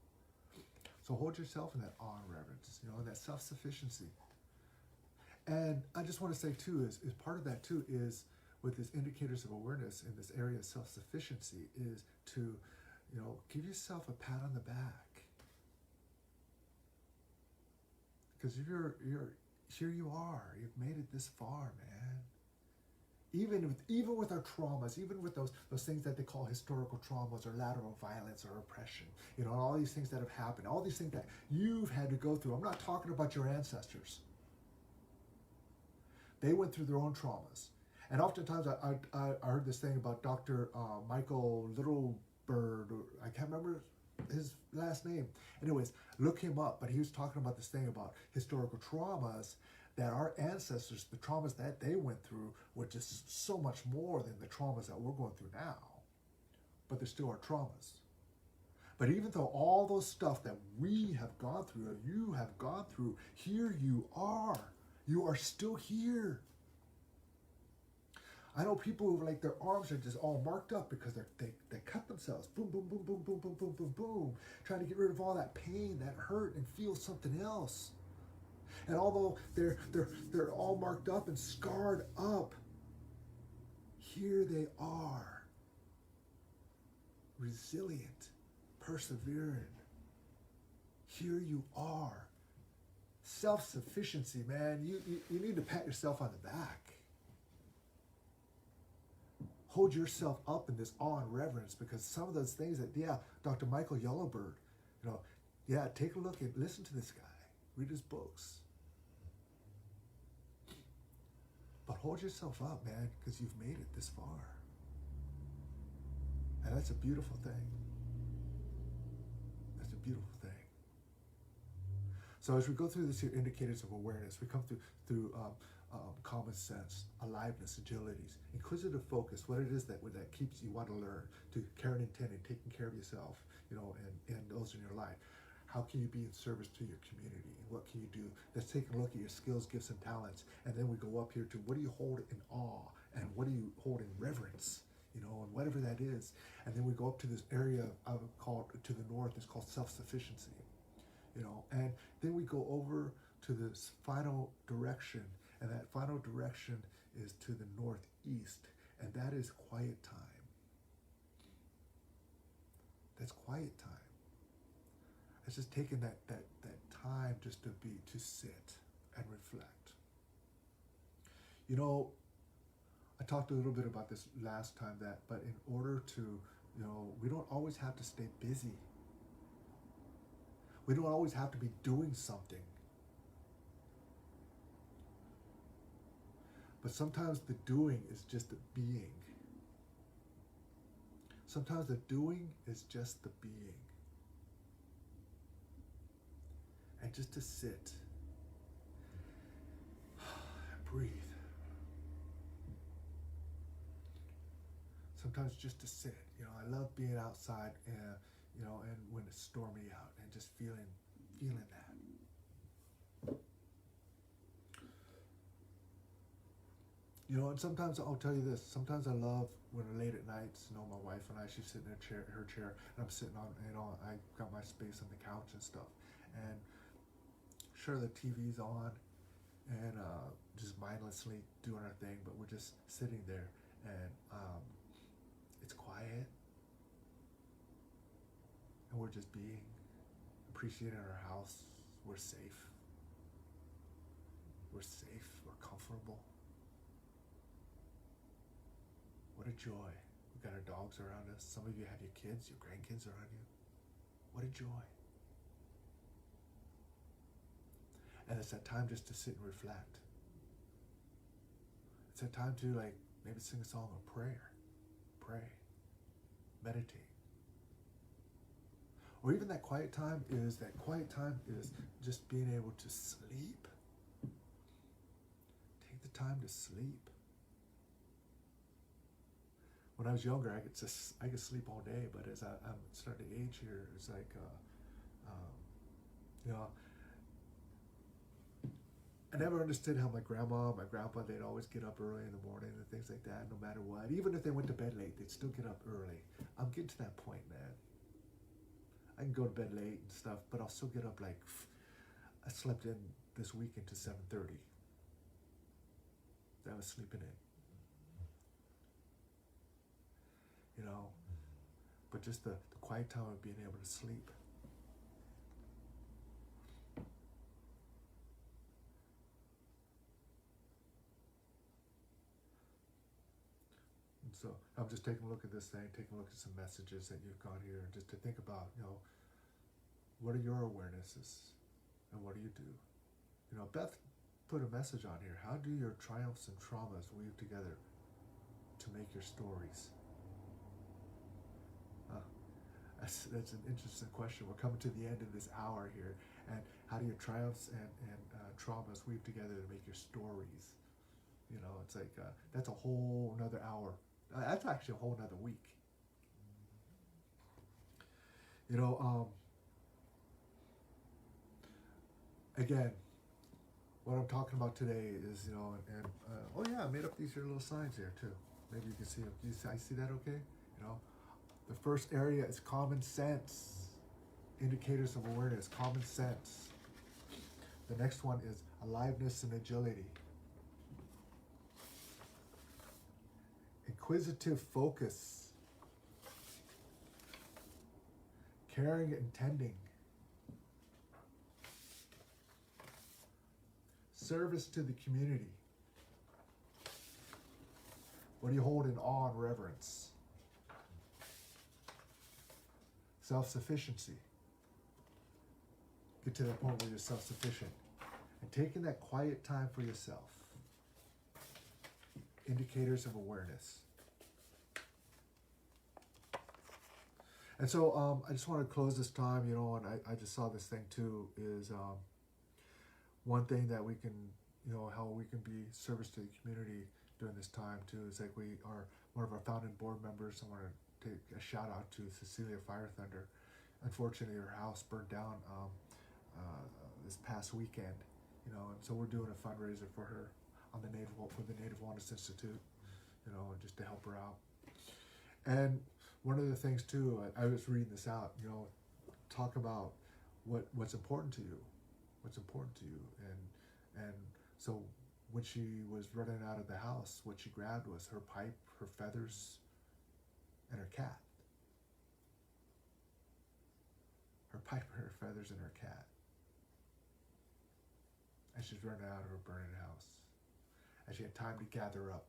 Speaker 1: So hold yourself in that awe and reverence, you know, that self-sufficiency. And I just want to say too, is part of that too is with this indicators of awareness in this area of self-sufficiency is to, you know, give yourself a pat on the back. Because you're here you are. You've made it this far, man. Even with our traumas, even with those things that they call historical traumas or lateral violence or oppression, you know, all these things that have happened, all these things that you've had to go through. I'm not talking about your ancestors. They went through their own traumas. And oftentimes I heard this thing about Dr. Michael Littlebird, or I can't remember his last name. Anyways, look him up. But he was talking about this thing about historical traumas, that our ancestors, the traumas that they went through were just so much more than the traumas that we're going through now. But they're still our traumas. But even though all those stuff that we have gone through, or you have gone through, here you are. You are still here. I know people who like their arms are just all marked up because they cut themselves. Boom, boom, boom, boom, boom, boom, boom, boom, boom. Trying to get rid of all that pain, that hurt, and feel something else. And although they're all marked up and scarred up, here they are. Resilient, persevering. Here you are. Self-sufficiency, man. You need to pat yourself on the back. Hold yourself up in this awe and reverence, because some of those things that, Dr. Michael Yellowbird, you know, take a look and listen to this guy. Read his books. But hold yourself up, man, because you've made it this far. And that's a beautiful thing. That's a beautiful thing. So as we go through this here indicators of awareness, we come through common sense, aliveness, agilities, inquisitive focus, what it is that keeps you want to learn, to care and intend and taking care of yourself, you know, and those in your life. How can you be in service to your community? And what can you do? Let's take a look at your skills, gifts, and talents. And then we go up here to what do you hold in awe? And what do you hold in reverence? You know, and whatever that is. And then we go up to this area I've called, to the north, it's called self-sufficiency. You know, and then we go over to this final direction. And that final direction is to the northeast. And that is quiet time. That's quiet time. It's just taking that time just to sit and reflect. You know, I talked a little bit about this last time, but in order to, you know, we don't always have to stay busy. We don't always have to be doing something. But sometimes the doing is just the being. Sometimes the doing is just the being. And just to sit and breathe. Sometimes just to sit. You know, I love being outside, you know, and when it's stormy out, and just feeling that. You know, and sometimes I'll tell you this. Sometimes I love when late at nights, you know, my wife and I, she's sitting in her chair, and I'm sitting on, you know, I got my space on the couch and stuff, and sure the TV's on, and just mindlessly doing our thing, but we're just sitting there, and it's quiet, and we're just being appreciating our house. We're safe. We're safe. We're comfortable. What a joy. We got our dogs around us. Some of you have your kids, your grandkids around you. What a joy. And it's that time just to sit and reflect. It's that time to like maybe sing a song of prayer. Pray. Meditate. Or even that quiet time is just being able to sleep. Take the time to sleep. When I was younger, I could sleep all day, but as I'm starting to age here, it's like, you know, I never understood how my grandma, my grandpa, they'd always get up early in the morning and things like that, no matter what. Even if they went to bed late, they'd still get up early. I'm getting to that point, man. I can go to bed late and stuff, but I'll still get up like, I slept in this weekend to 7:30. I was sleeping in. You know, but just the quiet time of being able to sleep. And so I'm just taking a look at this thing, taking a look at some messages that you've got here, just to think about, you know, what are your awarenesses and what do you do? You know, Beth put a message on here. How do your triumphs and traumas weave together to make your stories? That's an interesting question. We're coming to the end of this hour here. And how do your triumphs and traumas weave together to make your stories? You know, it's like, that's a whole another hour. That's actually a whole another week. You know, again, what I'm talking about today is, you know, oh yeah, I made up these here little signs here too. Maybe you can see them. I see that okay? You know, the first area is common sense. Indicators of awareness, common sense. The next one is aliveness and agility. Inquisitive focus. Caring and tending. Service to the community. What do you hold in awe and reverence? Self-sufficiency. Get to that point where you're self-sufficient. And taking that quiet time for yourself. Indicators of awareness. And so I just want to close this time, you know, and I just saw this thing too, is one thing that we can, you know, how we can be service to the community during this time too, is like we are one of our founding board members. I want to take a shout out to Cecilia Fire Thunder. Unfortunately, her house burned down this past weekend, you know, and so we're doing a fundraiser for her on the Native Wellness Institute, you know, just to help her out. And one of the things too, I was reading this out, you know, talk about what's important to you, and so when she was running out of the house, what she grabbed was her pipe, her feathers, and her cat. Her pipe, her feathers, and her cat. And she's running out of her burning house. And she had time to gather up,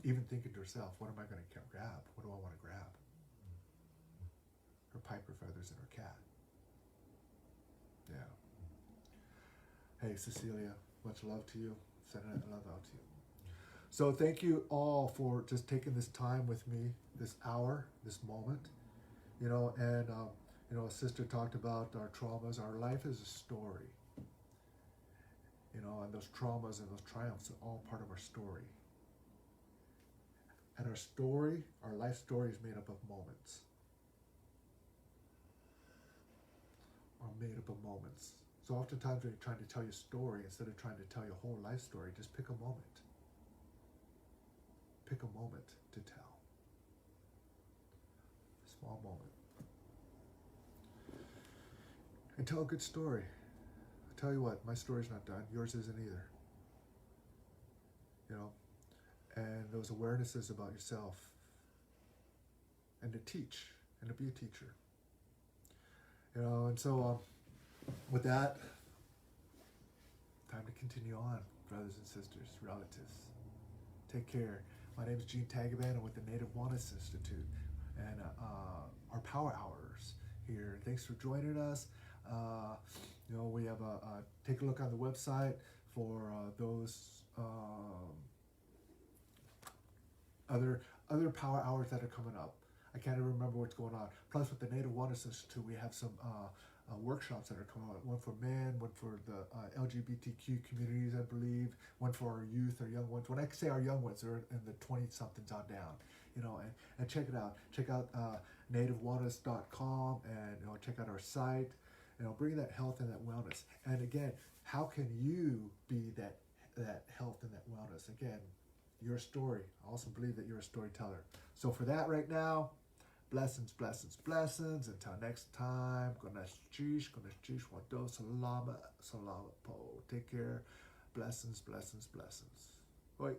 Speaker 1: even thinking to herself, what am I going to grab? What do I want to grab? Her pipe, her feathers, and her cat. Yeah. Hey, Cecilia, much love to you. Sending that love out to you. So thank you all for just taking this time with me, this hour, this moment. You know, and you know, a sister talked about our traumas. Our life is a story. You know, and those traumas and those triumphs are all part of our story. And our story, our life story, is made up of moments. So oftentimes when you're trying to tell your story, instead of trying to tell your whole life story, just pick a moment. pick a moment to tell. A small moment. And tell a good story. I tell you what, my story's not done. Yours isn't either. You know, and those awarenesses about yourself, and to teach, and to be a teacher. You know, and so with that, time to continue on, brothers and sisters, relatives. Take care. My name is Gene Tagaban. I'm with the Native Wellness Institute and our Power Hours here. Thanks for joining us. You know, we have take a look on the website for those other Power Hours that are coming up. I can't even remember what's going on. Plus, with the Native Wellness Institute, we have some workshops that are coming out. One for men, one for the LGBTQ communities, I believe. One for our youth, our young ones. When I say our young ones, they're in the 20-somethings on down. You know, and check it out. Check out nativewellness.com and check out our site. You know, bring that health and that wellness. And again, how can you be that health and that wellness? Again, your story. I also believe that you're a storyteller. So for that right now, blessings, blessings, blessings. Until next time, Ganesh Chish, Wado, Salama, Salama Po. Take care. Blessings, blessings, blessings. Oi.